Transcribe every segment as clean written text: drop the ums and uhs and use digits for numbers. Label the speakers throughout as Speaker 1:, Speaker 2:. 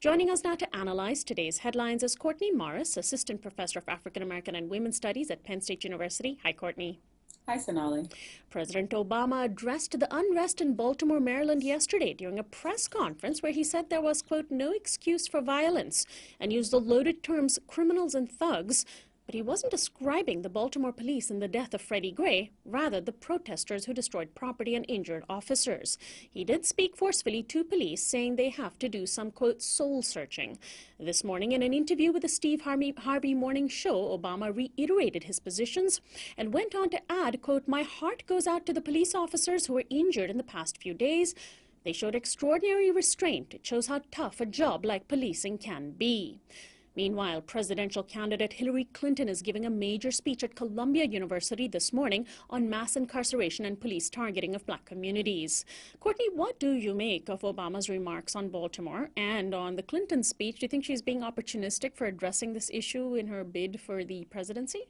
Speaker 1: Joining us now to analyze today's headlines is Courtney Morris, Assistant Professor of African American and Women's Studies at Penn State University. Hi, Courtney.
Speaker 2: Hi, Sonali.
Speaker 1: President Obama addressed the unrest in Baltimore, Maryland yesterday during a press conference where he said there was, quote, no excuse for violence and used the loaded terms criminals and thugs. But he wasn't describing the Baltimore police and the death of Freddie Gray, rather the protesters who destroyed property and injured officers. He did speak forcefully to police, saying they have to do some, quote, soul searching. This morning, in an interview with the Steve Harvey Morning Show, Obama reiterated his positions and went on to add, quote, my heart goes out to the police officers who were injured in the past few days. They showed extraordinary restraint. It shows how tough a job like policing can be. Meanwhile, presidential candidate Hillary Clinton is giving a major speech at Columbia University this morning on mass incarceration and police targeting of black communities. Courtney, what do you make of Obama's remarks on Baltimore and on the Clinton speech? Do you think she's being opportunistic for addressing this issue in her bid for the presidency?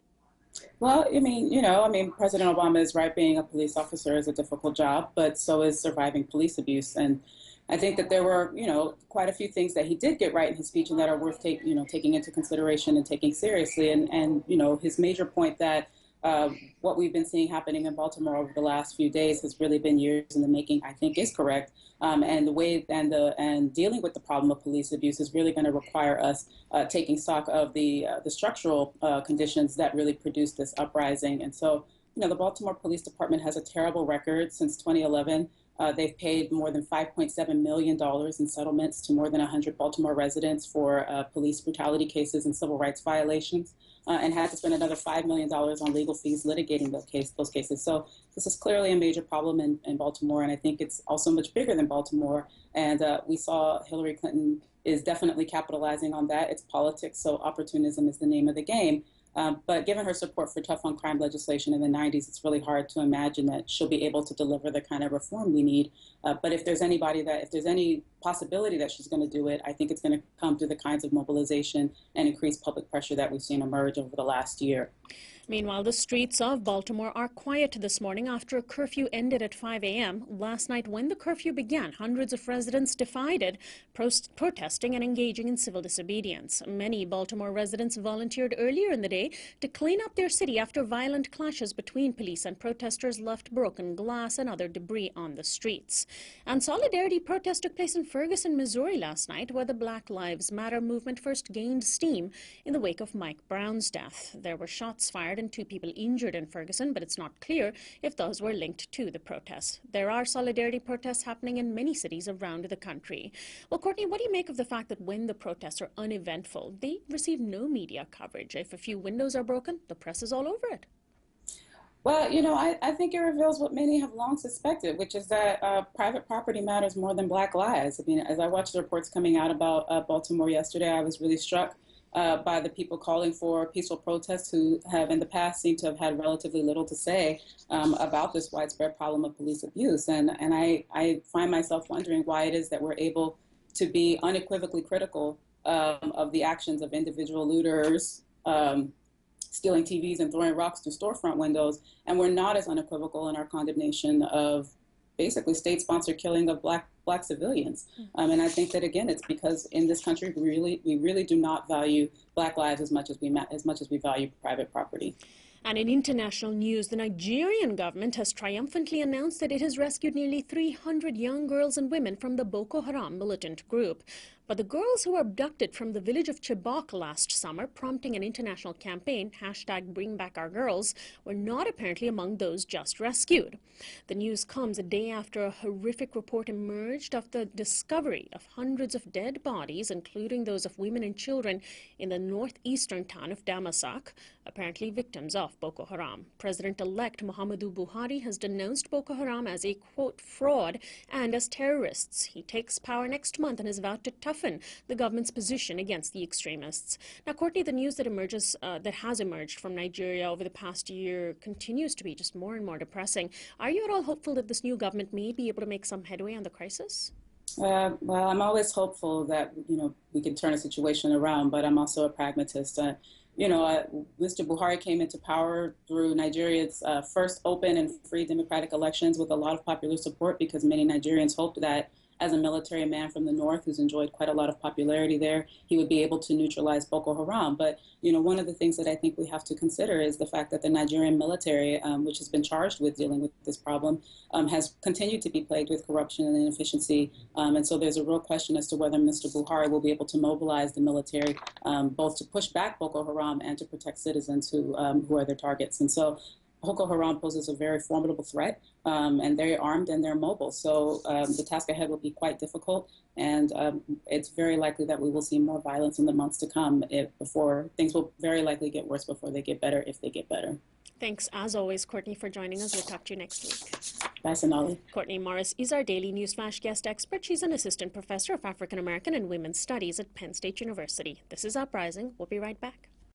Speaker 2: Well, President Obama is right. Being a police officer is a difficult job, but so is surviving police abuse. And I think that there were, quite a few things that he did get right in his speech and that are worth taking into consideration and taking seriously. And his major point that what we've been seeing happening in Baltimore over the last few days has really been years in the making, I think is correct. And the way and dealing with the problem of police abuse is really going to require us taking stock of the structural conditions that really produced this uprising. And so, the Baltimore Police Department has a terrible record since 2011. They've paid more than $5.7 million in settlements to more than 100 Baltimore residents for police brutality cases and civil rights violations, and had to spend another $5 million on legal fees litigating those cases. So this is clearly a major problem in Baltimore, and I think it's also much bigger than Baltimore. And we saw Hillary Clinton is definitely capitalizing on that. It's politics, so opportunism is the name of the game. But given her support for tough on crime legislation in the 90s, it's really hard to imagine that she'll be able to deliver the kind of reform we need. But if there's any possibility that she's going to do it, I think it's going to come through the kinds of mobilization and increased public pressure that we've seen emerge over the last year.
Speaker 1: Meanwhile, the streets of Baltimore are quiet this morning after a curfew ended at 5 a.m. Last night, when the curfew began, hundreds of residents defied it, protesting and engaging in civil disobedience. Many Baltimore residents volunteered earlier in the day to clean up their city after violent clashes between police and protesters left broken glass and other debris on the streets. And solidarity protests took place in Ferguson, Missouri last night, where the Black Lives Matter movement first gained steam in the wake of Mike Brown's death. There were shots fired and 2 people injured in Ferguson, but it's not clear if those were linked to the protests. There are solidarity protests happening in many cities around the country. Well, Courtney, what do you make of the fact that when the protests are uneventful, they receive no media coverage? If a few windows are broken, the press is all over it.
Speaker 2: Well, I think it reveals what many have long suspected, which is that private property matters more than Black lives. I mean, as I watched the reports coming out about Baltimore yesterday, I was really struck by the people calling for peaceful protests who have in the past seemed to have had relatively little to say about this widespread problem of police abuse. And I find myself wondering why it is that we're able to be unequivocally critical of the actions of individual looters, stealing TVs and throwing rocks through storefront windows, and we're not as unequivocal in our condemnation of basically state-sponsored killing of black civilians. And I think that, again, it's because in this country we really do not value Black lives as much as we value private property.
Speaker 1: And in international news, the Nigerian government has triumphantly announced that it has rescued nearly 300 young girls and women from the Boko Haram militant group. But the girls who were abducted from the village of Chibok last summer, prompting an international campaign, #BringBackOurGirls, were not apparently among those just rescued. The news comes a day after a horrific report emerged of the discovery of hundreds of dead bodies, including those of women and children, in the northeastern town of Damasak, apparently victims of Boko Haram. President-elect Muhammadu Buhari has denounced Boko Haram as a, quote, fraud and as terrorists. He takes power next month and has vowed to toughen the government's position against the extremists. Now, Courtney, the news that has emerged from Nigeria over the past year continues to be just more and more depressing. Are you at all hopeful that this new government may be able to make some headway on the crisis?
Speaker 2: Well, I'm always hopeful that, we can turn a situation around, but I'm also a pragmatist. Mr. Buhari came into power through Nigeria's first open and free democratic elections with a lot of popular support because many Nigerians hoped that as a military man from the north who's enjoyed quite a lot of popularity there, he would be able to neutralize Boko Haram. But, one of the things that I think we have to consider is the fact that the Nigerian military, which has been charged with dealing with this problem, has continued to be plagued with corruption and inefficiency. And so there's a real question as to whether Mr. Buhari will be able to mobilize the military both to push back Boko Haram and to protect citizens who are their targets. And so Boko Haram poses a very formidable threat, and they're armed and they're mobile. So the task ahead will be quite difficult, and it's very likely that we will see more violence in the months to come before things will very likely get worse before they get better, if they get better.
Speaker 1: Thanks, as always, Courtney, for joining us. We'll talk to you next week.
Speaker 2: Bye, Sonali.
Speaker 1: Courtney Morris is our daily Newsflash guest expert. She's an assistant professor of African American and Women's Studies at Penn State University. This is Uprising. We'll be right back.